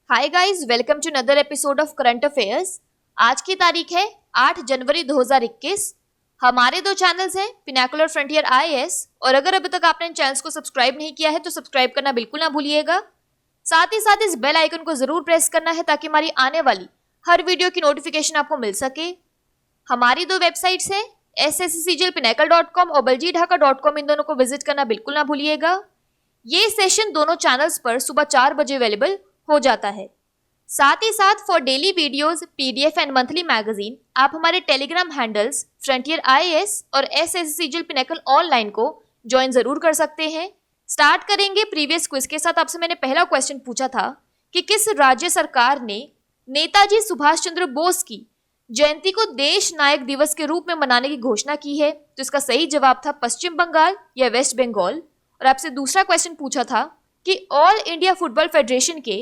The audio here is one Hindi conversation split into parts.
Hi guys, welcome to another episode of current affairs. आज की तारीख है 8 जनवरी 2021। हमारे दो चैनल्स हैं, पिनाकुलर फ्रंटियर आईएएस, और अगर अभी तक आपने इन चैनल्स को सब्सक्राइब नहीं किया है तो सब्सक्राइब करना बिल्कुल ना भूलिएगा। साथ ही साथ इस बेल आइकन को जरूर प्रेस करना है ताकि हमारी आने वाली हर वीडियो की नोटिफिकेशन आपको मिल सके। हमारी दो वेबसाइट्स हैं, sscglpinacle.com और baljeedhaka.com। इन दोनों को विजिट करना बिल्कुल ना भूलिएगा। ये सेशन दोनों चैनल्स पर सुबह 4 बजे अवेलेबल हो जाता है। साथ ही साथ for daily videos, PDF and monthly magazine आप हमारे टेलीग्राम हैंडल्स फ्रंटियर आईएएस और एसएससीजीएल पिनाकल ऑनलाइन को ज्वाइन जरूर कर सकते हैं। स्टार्ट करेंगे प्रीवियस क्विज के साथ। आपसे मैंने पहला क्वेश्चन पूछा था कि किस राज्य सरकार ने नेताजी सुभाष चंद्र बोस की जयंती को देश नायक दिवस के रूप में मनाने की घोषणा की है। तो इसका सही जवाब था पश्चिम बंगाल या वेस्ट बंगाल। और आपसे दूसरा क्वेश्चन पूछा था कि ऑल इंडिया फुटबॉल फेडरेशन के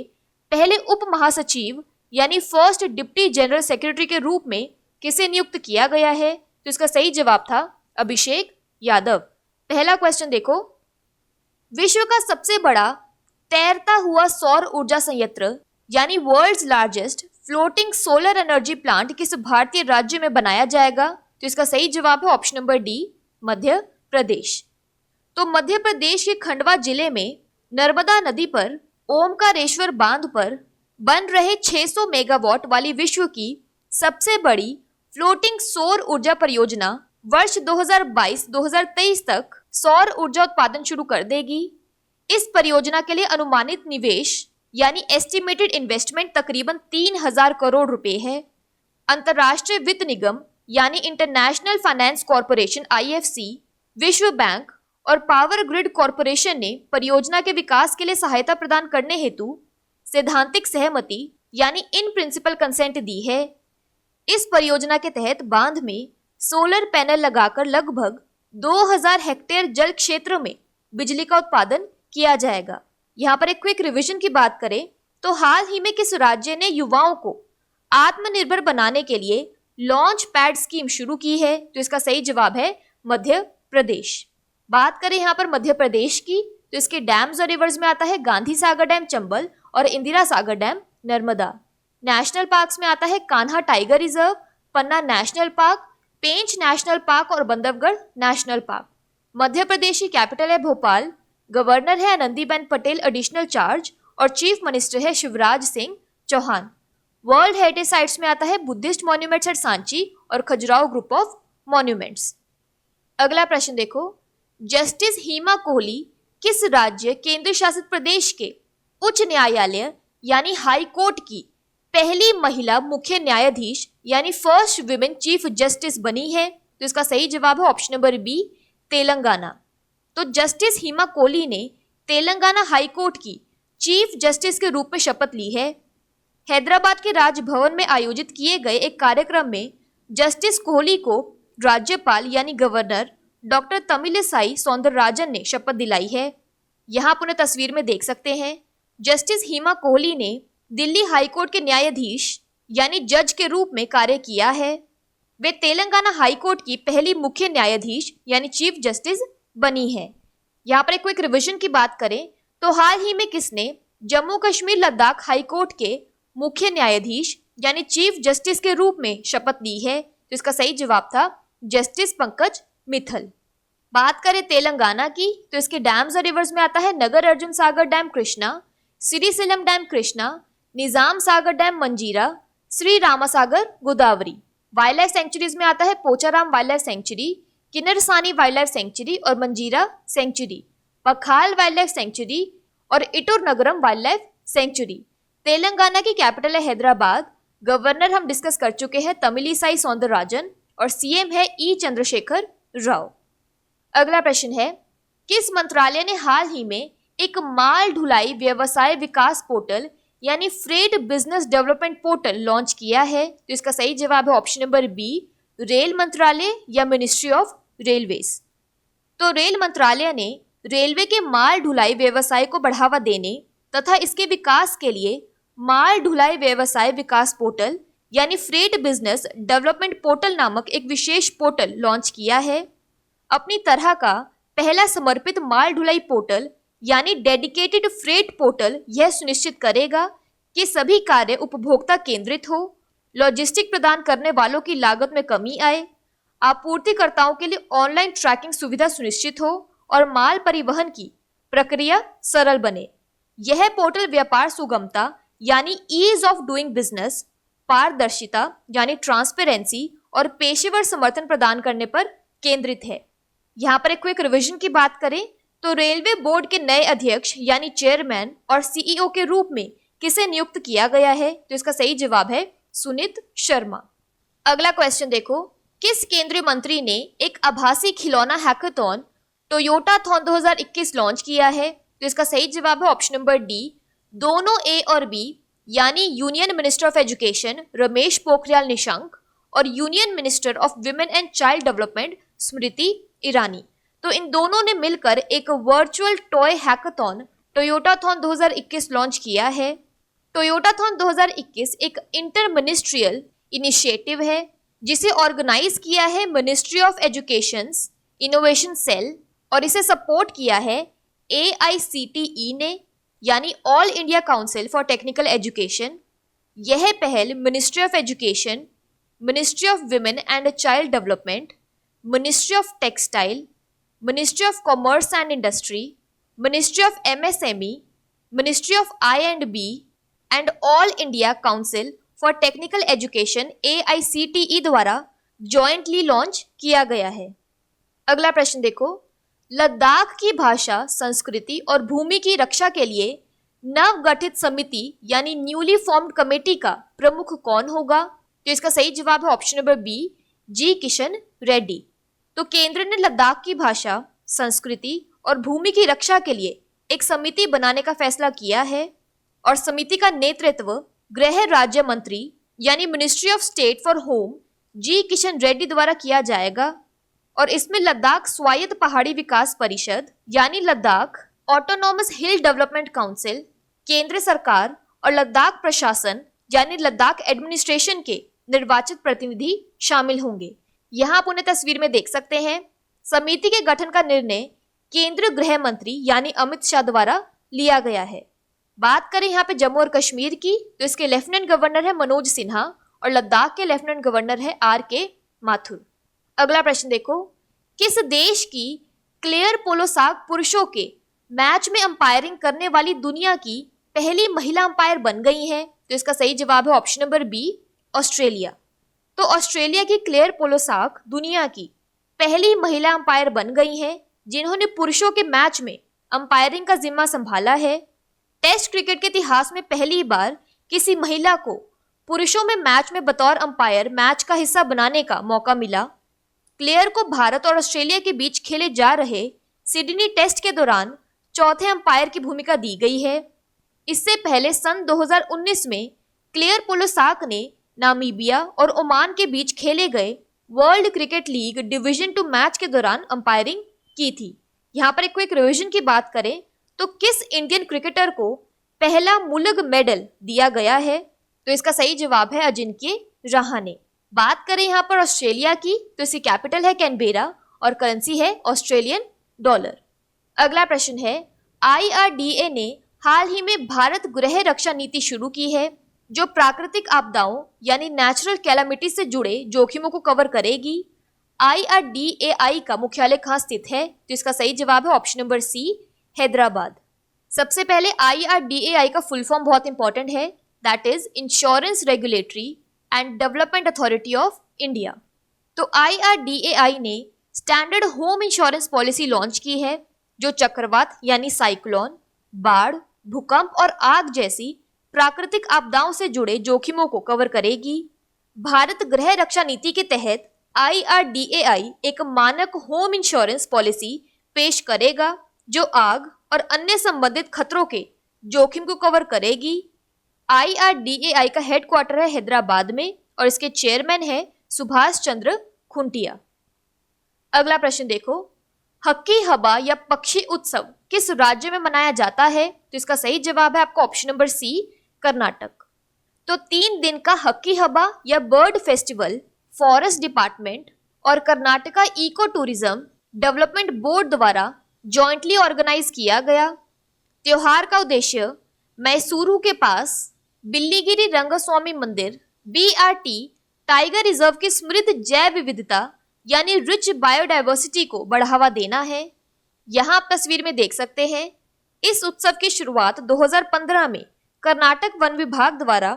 पहले उप महासचिव यानी फर्स्ट डिप्टी जनरल सेक्रेटरी के रूप में किसे नियुक्त किया गया है। तो इसका सही जवाब था अभिषेक यादव। पहला क्वेश्चन देखो, विश्व का सबसे बड़ा तैरता हुआ सौर ऊर्जा संयंत्र यानी world's largest floating solar energy plant किस भारतीय राज्य में बनाया जाएगा। तो इसका सही जवाब है option number D, Madhya Pradesh. तो मध्य प्रदेश के खंडवा जिले में नर्मदा नदी पर ओमकारेश्वर बांध पर बन रहे 600 मेगावाट वाली विश्व की सबसे बड़ी फ्लोटिंग सौर ऊर्जा परियोजना वर्ष 2022-2023 तक सौर ऊर्जा उत्पादन शुरू कर देगी। इस परियोजना के लिए अनुमानित निवेश यानी एस्टिमेटेड इन्वेस्टमेंट तकरीबन 3000 करोड़ रुपए है। अंतर्राष्ट्रीय वित्त निगम यानी इंटरनेशनल फाइनेंस कॉरपोरेशन आईएफसी, विश्व बैंक और पावर ग्रिड कॉरपोरेशन ने परियोजना के विकास के लिए सहायता प्रदान करने हेतु सैद्धांतिक सहमति यानी इन प्रिंसिपल कंसेंट दी है। इस परियोजना के तहत बांध में सोलर पैनल लगाकर लगभग 2000 हेक्टेयर जल क्षेत्र में बिजली का उत्पादन किया जाएगा। यहाँ पर एक क्विक रिवीजन की बात करें तो हाल ही में किस राज्य ने युवाओं को आत्मनिर्भर बनाने के लिए लॉन्च पैड स्कीम शुरू की है। तो इसका सही जवाब है मध्य प्रदेश। बात करें यहाँ पर मध्य प्रदेश की तो इसके डैम्स और रिवर्स में आता है गांधी सागर डैम चंबल और Indira Sagar dam Narmada. National parks में आता है कान्हा टाइगर रिजर्व, पन्ना नेशनल पार्क, पेंच नेशनल पार्क और बंधवगढ़ नेशनल पार्क। मध्य प्रदेश की कैपिटल है भोपाल, गवर्नर है आनंदीबेन पटेल एडिशनल चार्ज और चीफ मिनिस्टर है Shivraj Singh Chouhan. World heritage sites में आता है बुद्धिस्ट मॉन्यूमेंट्स एट सांची और खजुराहो ग्रुप ऑफ मॉन्यूमेंट्स। अगला प्रश्न देखो, जस्टिस हिमा कोहली किस राज्य केंद्र शासित प्रदेश के उच्च न्यायालय यानी हाई कोर्ट की पहली महिला मुख्य न्यायाधीश यानी फर्स्ट विमेन चीफ जस्टिस बनी है। तो इसका सही जवाब है ऑप्शन नंबर बी, तेलंगाना। तो जस्टिस हिमा कोहली ने तेलंगाना हाई कोर्ट की चीफ जस्टिस के रूप में शपथ ली है। हैदराबाद के राजभवन में आयोजित किए गए एक कार्यक्रम में जस्टिस कोहली को राज्यपाल यानी गवर्नर डॉक्टर तमिलिसाई सौंदरराजन ने शपथ दिलाई है। यहाँ आप उन्हें तस्वीर में देख सकते हैं। जस्टिस हिमा कोहली ने दिल्ली हाईकोर्ट के न्यायाधीश यानी जज के रूप में कार्य किया है। वे तेलंगाना हाईकोर्ट की पहली मुख्य न्यायाधीश यानी चीफ जस्टिस बनी है। यहाँ पर एक क्विक रिवीजन की बात करें तो हाल ही में किसने जम्मू कश्मीर लद्दाख हाईकोर्ट के मुख्य न्यायाधीश यानी चीफ जस्टिस के रूप में शपथ ली है। तो इसका सही जवाब था जस्टिस पंकज मित्तल। बात करें तेलंगाना की तो इसके डैम्स और रिवर्स में आता है Nagarjuna Sagar dam Krishna, Srisailam dam Krishna, Nizam Sagar dam Manjira, Sri Ramasagar Godavari. Wild life sanctuaries में आता है Pocharam wild life sanctuary, Kinnerasani wild life sanctuary और Manjira sanctuary, Pakhal wild life sanctuary और Eturu Nagaram wild life sanctuary. Telangana की कैपिटल है हैदराबाद। गवर्नर हम डिस्कस कर चुके हैं तमिलिसाई सौंदरराजन और सीएम है ई चंद्रशेखर राव। अगला प्रश्न है, किस मंत्रालय ने हाल ही में एक माल ढुलाई व्यवसाय विकास पोर्टल यानी freight business development portal launch किया है। तो इसका सही जवाब है ऑप्शन नंबर बी, रेल मंत्रालय या मिनिस्ट्री ऑफ रेलवेज। तो रेल मंत्रालय ने रेलवे के माल ढुलाई व्यवसाय को बढ़ावा देने तथा इसके विकास के लिए माल ढुलाई व्यवसाय विकास पोर्टल यानी फ्रेट बिजनेस डेवलपमेंट पोर्टल नामक एक विशेष पोर्टल लॉन्च किया है। अपनी तरह का पहला समर्पित माल ढुलाई पोर्टल यानी डेडिकेटेड फ्रेट पोर्टल यह सुनिश्चित करेगा कि सभी कार्य उपभोक्ता केंद्रित हो, लॉजिस्टिक प्रदान करने वालों की लागत में कमी आए, आपूर्तिकर्ताओं के लिए ऑनलाइन ट्रैकिंग सुविधा सुनिश्चित हो और माल परिवहन की प्रक्रिया सरल बने। यह पोर्टल व्यापार सुगमता यानी ईज ऑफ डूइंग बिजनेस, पारदर्शिता यानी ट्रांसपेरेंसी और पेशेवर समर्थन प्रदान करने पर केंद्रित है। यहाँ पर एक क्विक रिवीजन की बात करें तो रेलवे बोर्ड के नए अध्यक्ष यानी चेयरमैन और सीईओ के रूप में किसे नियुक्त किया गया है? तो इसका सही जवाब है सुनीत शर्मा। अगला क्वेश्चन देखो, किस केंद्रीय मंत्री ने एक आभासी खिलौना हैकाथॉन टोयोटाथॉन 2021 लॉन्च किया है? तो इसका सही जवाब है ऑप्शन नंबर डी, दोनों ए और बी, यानी union minister of education Ramesh Pokhriyal Nishank और union minister of women and child development Smriti Irani. तो इन दोनों ने मिलकर एक virtual toy hackathon Toycathon 2021 launch किया है। टोयोटाथॉन 2021 एक इंटर मिनिस्ट्रियल इनिशिएटिव है जिसे ऑर्गेनाइज किया है ministry of education innovation cell और इसे सपोर्ट किया है AICTE ने, यानी all India council for technical education. यह पहल ministry of education, ministry of women and child development, ministry of textile, ministry of commerce and industry, ministry of MSME, ministry of I&B and all India council for technical education AICTE द्वारा जॉइंटली लॉन्च किया गया है। अगला प्रश्न देखो, लद्दाख की भाषा, संस्कृति और भूमि की रक्षा के लिए नवगठित समिति यानी न्यूली फॉर्म्ड कमेटी का प्रमुख कौन होगा? तो इसका सही जवाब है ऑप्शन नंबर बी, जी किशन रेड्डी। तो केंद्र ने लद्दाख की भाषा, संस्कृति और भूमि की रक्षा के लिए एक समिति बनाने का फैसला किया है और समिति का नेतृत्व गृह राज्य मंत्री यानी ministry of state for home G Kishan Reddy द्वारा किया जाएगा और इसमें लद्दाख स्वायत्त पहाड़ी विकास परिषद यानी लद्दाख ऑटोनॉमस हिल डेवलपमेंट काउंसिल, केंद्र सरकार और लद्दाख प्रशासन यानी लद्दाख एडमिनिस्ट्रेशन के निर्वाचित प्रतिनिधि शामिल होंगे। यहाँ आप उन्हें तस्वीर में देख सकते हैं। समिति के गठन का निर्णय केंद्रीय गृह मंत्री यानी अमित शाह द्वारा लिया गया है। बात करें यहाँ पे जम्मू और कश्मीर की तो इसके लेफ्टिनेंट गवर्नर है मनोज सिन्हा और लद्दाख के लेफ्टिनेंट गवर्नर है RK माथुर। अगला प्रश्न देखो, किस देश की क्लेयर पोलोसाक पुरुषों के मैच में अंपायरिंग करने वाली दुनिया की पहली महिला अंपायर बन गई हैं? तो इसका सही जवाब है ऑप्शन नंबर बी, ऑस्ट्रेलिया। तो ऑस्ट्रेलिया की क्लेयर पोलोसाक दुनिया की पहली महिला अंपायर बन गई हैं जिन्होंने पुरुषों के मैच में अंपायरिंग का जिम्मा संभाला है। टेस्ट क्रिकेट के इतिहास में पहली बार किसी महिला को पुरुषों में मैच में बतौर अंपायर मैच का हिस्सा बनाने का मौका मिला। क्लेयर को भारत और ऑस्ट्रेलिया के बीच खेले जा रहे सिडनी टेस्ट के दौरान चौथे अंपायर की भूमिका दी गई है। इससे पहले सन 2019 में क्लेयर पोलोसाक ने नामीबिया और ओमान के बीच खेले गए world cricket league division 2 match के दौरान अंपायरिंग की थी। यहाँ पर एक क्विक रिवीजन की बात करें तो किस इंडियन क्रिकेटर को पहला मुलग मेडल दिया गया है? तो इसका सही जवाब है अजिंक्य रहाणे। बात करें यहाँ पर ऑस्ट्रेलिया की तो इसकी कैपिटल है कैनबेरा और करेंसी है ऑस्ट्रेलियन डॉलर। अगला प्रश्न है, IRDA ने हाल ही में भारत गृह रक्षा नीति शुरू की है जो प्राकृतिक आपदाओं यानी नेचुरल कैलामिटी से जुड़े जोखिमों को कवर करेगी। IRDAI का मुख्यालय कहाँ स्थित है? तो इसका सही जवाब है ऑप्शन नंबर सी, हैदराबाद। सबसे पहले IRDAI का फुल फॉर्म बहुत इंपॉर्टेंट है, that is insurance regulatory and development authority of India. तो IRDAI ने standard home insurance policy launch की है जो चक्रवात यानी साइक्लोन, बाढ़, भूकंप और आग जैसी प्राकृतिक आपदाओं से जुड़े जोखिमों को कवर करेगी। भारत गृह रक्षा नीति के तहत IRDAI एक मानक होम इंश्योरेंस पॉलिसी पेश करेगा जो आग और अन्य संबंधित खतरों के जोखिम को कवर करेगी। IRDAI का हेडक्वार्टर है हैदराबाद में और इसके चेयरमैन है सुभाष चंद्र खुंटिया। अगला प्रश्न देखो, हक्की हबा या पक्षी उत्सव किस राज्य में मनाया जाता है? तो इसका सही जवाब है आपका ऑप्शन नंबर सी, कर्नाटक। तो 3 दिन का हक्की हबा या बर्ड फेस्टिवल फॉरेस्ट डिपार्टमेंट और Karnataka eco tourism development board द्वारा जॉइंटली ऑर्गेनाइज किया गया। त्योहार का उद्देश्य मैसूरू के पास बिल्लीगिरी रंगस्वामी मंदिर BRT टाइगर रिजर्व की समृद्ध जैव विविधता यानी रिच बायोडाइवर्सिटी को बढ़ावा देना है। यहाँ आप तस्वीर में देख सकते हैं। इस उत्सव की शुरुआत 2015 में कर्नाटक वन विभाग द्वारा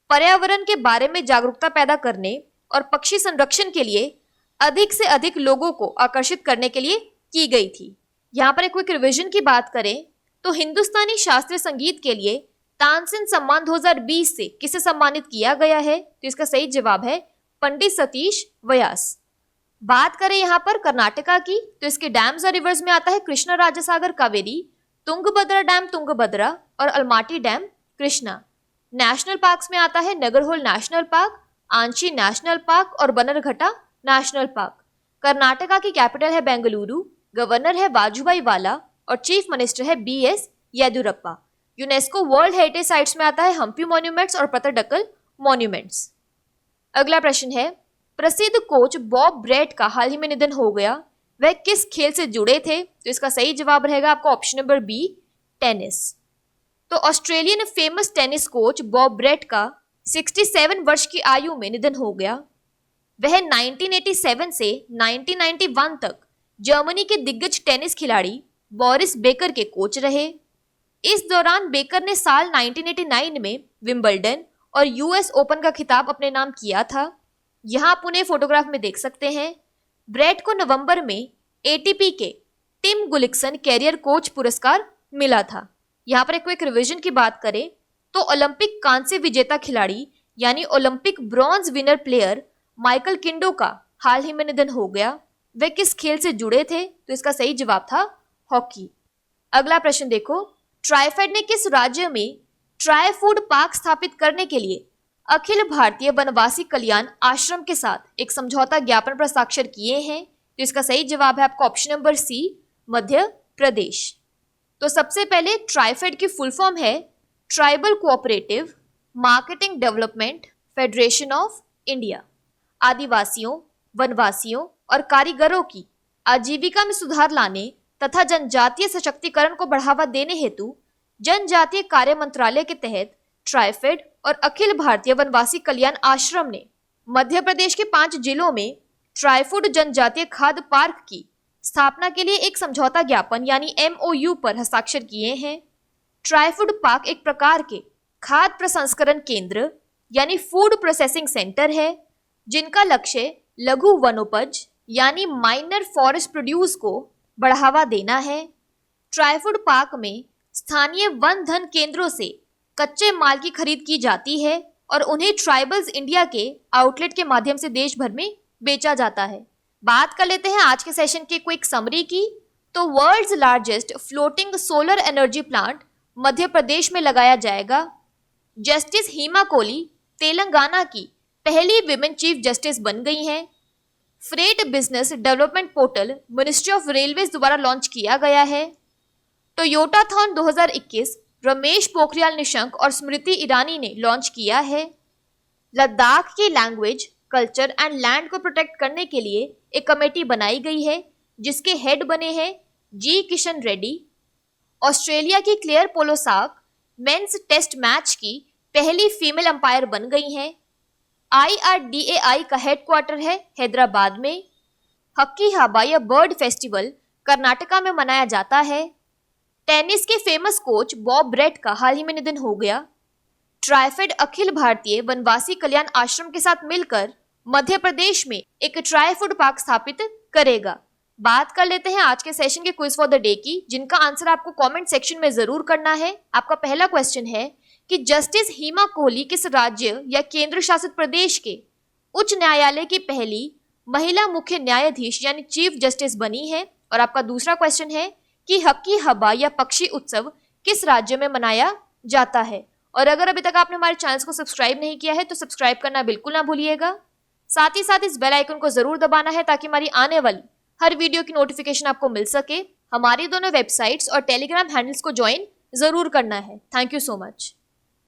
पर्यावरण के बारे में जागरूकता पैदा करने और पक्षी संरक्षण के लिए अधिक से अधिक लोगों को आकर्षित करने के लिए की गई थी। यहाँ पर एक क्विक रिवीजन की बात करें तो हिंदुस्तानी शास्त्रीय संगीत के लिए तानसेन सम्मान 2020 से किसे सम्मानित किया गया है? तो इसका सही जवाब है पंडित सतीश व्यास। बात करें यहाँ पर कर्नाटका की तो इसके डैम्स और रिवर्स में आता है कृष्णा राजासागर कावेरी, तुंगभद्रा डैम तुंगभद्रा और Almatti dam Krishna. National parks में आता है Nagarhole national park, Anshi national park और बन्नरघट्टा नेशनल पार्क। कर्नाटका की कैपिटल है बेंगलुरु, गवर्नर है वाजुभाई वाला और चीफ मिनिस्टर है BS Yediyurappa. UNESCO world heritage sites में आता है हम्पी मॉन्यूमेंट्स और पत्तडकल मॉन्यूमेंट्स। अगला प्रश्न है, प्रसिद्ध कोच बॉब ब्रेट का हाल ही में निधन हो गया, वह किस खेल से जुड़े थे? तो इसका सही जवाब रहेगा आपका ऑप्शन नंबर B, टेनिस। तो Australian famous tennis coach Bob Brett का 67 वर्ष की आयु में निधन हो गया। वह 1987 से 1991 तक जर्मनी के दिग्गज टेनिस खिलाड़ी बोरिस बेकर के कोच रहे। इस दौरान बेकर ने साल 1989 में विंबलडन और US ओपन का खिताब अपने नाम किया था। यहाँ आप उन्हें फोटोग्राफ में देख सकते हैं। ब्रेट को नवंबर में ATP के टिम गुलिक्सन कैरियर कोच पुरस्कार मिला था। यहाँ पर एक क्विक रिवीजन की बात करें तो ओलंपिक कांस्य विजेता खिलाड़ी यानी Olympic bronze winner player Michael Kindo का हाल ही में निधन हो गया। वे किस खेल से जुड़े थे? तो इसका सही जवाब था हॉकी। अगला प्रश्न देखो, ट्राइफेड ने किस राज्य में ट्राई फूड पार्क स्थापित करने के लिए अखिल भारतीय वनवासी कल्याण आश्रम के साथ एक समझौता ज्ञापन पर हस्ताक्षर किए हैं? तो इसका सही जवाब है आपका option number C, Madhya Pradesh. तो सबसे पहले ट्राइफेड की फुल फॉर्म है tribal cooperative marketing development federation of India. आदिवासियों, वनवासियों और कारीगरों की आजीविका में सुधार लाने तथा जनजातीय सशक्तिकरण को बढ़ावा देने हेतु जनजातीय कार्य मंत्रालय के तहत ट्राइफेड और अखिल भारतीय वनवासी कल्याण आश्रम ने मध्य प्रदेश के 5 जिलों में ट्राइफूड जनजातीय खाद्य पार्क की स्थापना के लिए एक समझौता ज्ञापन यानी MOU पर हस्ताक्षर किए हैं। ट्राइफूड पार्क एक प्रकार के खाद्य प्रसंस्करण केंद्र यानी फूड प्रोसेसिंग सेंटर है, जिनका लक्ष्य लघु वनोपज यानी माइनर फॉरेस्ट प्रोड्यूस को बढ़ावा देना है। ट्राइफूड पार्क में स्थानीय वन धन केंद्रों से कच्चे माल की खरीद की जाती है और उन्हें ट्राइबल्स इंडिया के आउटलेट के माध्यम से देश भर में बेचा जाता है। बात कर लेते हैं आज के सेशन की क्विक समरी की। तो world's largest floating solar energy plant Madhya Pradesh में लगाया जाएगा। जस्टिस हिमा कोहली तेलंगाना की पहली विमेन चीफ जस्टिस बन गई हैं। Freight business development portal ministry of railways द्वारा लॉन्च किया गया है। टोयोटाथॉन 2021 रमेश पोखरियाल निशंक और स्मृति ईरानी ने लॉन्च किया है। लद्दाख की लैंग्वेज, कल्चर एंड लैंड को प्रोटेक्ट करने के लिए एक कमेटी बनाई गई है, जिसके हेड बने हैं G किशन रेड्डी। ऑस्ट्रेलिया की क्लेयर पोलोसाक मेंस टेस्ट मैच की पहली फीमेल अंपायर बन गई हैं। IRDAI का हेडक्वार्टर है हैदराबाद में। हक्की हाबा या बर्ड फेस्टिवल कर्नाटका में मनाया जाता है। टेनिस के फेमस कोच बॉब ब्रेट का हाल ही में निधन हो गया। ट्राइफेड अखिल भारतीय वनवासी कल्याण आश्रम के साथ मिलकर मध्य प्रदेश में एक ट्राई फूड पार्क स्थापित करेगा। बात कर लेते हैं आज के सेशन के क्विज फॉर द डे की, जिनका आंसर आपको कमेंट सेक्शन में जरूर करना है। आपका पहला क्वेश्चन है कि जस्टिस हिमा कोहली किस राज्य या केंद्र शासित प्रदेश के उच्च न्यायालय की पहली महिला मुख्य न्यायाधीश यानी चीफ जस्टिस बनी है। और आपका दूसरा क्वेश्चन है कि हक्की हबा या पक्षी उत्सव किस राज्य में मनाया जाता है। और अगर अभी तक आपने हमारे चैनल को सब्सक्राइब नहीं किया है तो सब्सक्राइब करना बिल्कुल ना भूलिएगा। साथ ही साथ इस बेल आइकन को जरूर दबाना है ताकि हमारी आने वाली हर वीडियो की नोटिफिकेशन आपको मिल सके। हमारी दोनों वेबसाइट्स और टेलीग्राम हैंडल्स को ज्वाइन जरूर करना है। Thank you so much.